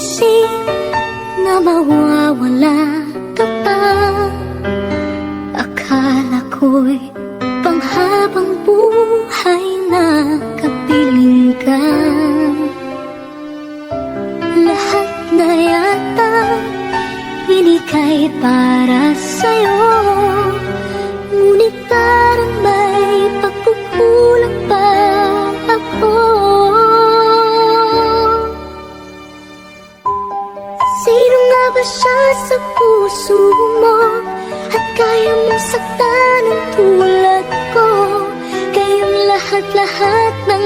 isip na mawawala ka pa. Akala ko'y panghabang buhay na kapiling ka. Lahat na yata binigay para sa'yo, ngunit parang may pagkukulang pa ako. Sino nga ba siya sa puso mo at kaya mong saktan ang tulad ko? Kayong lahat-lahat ng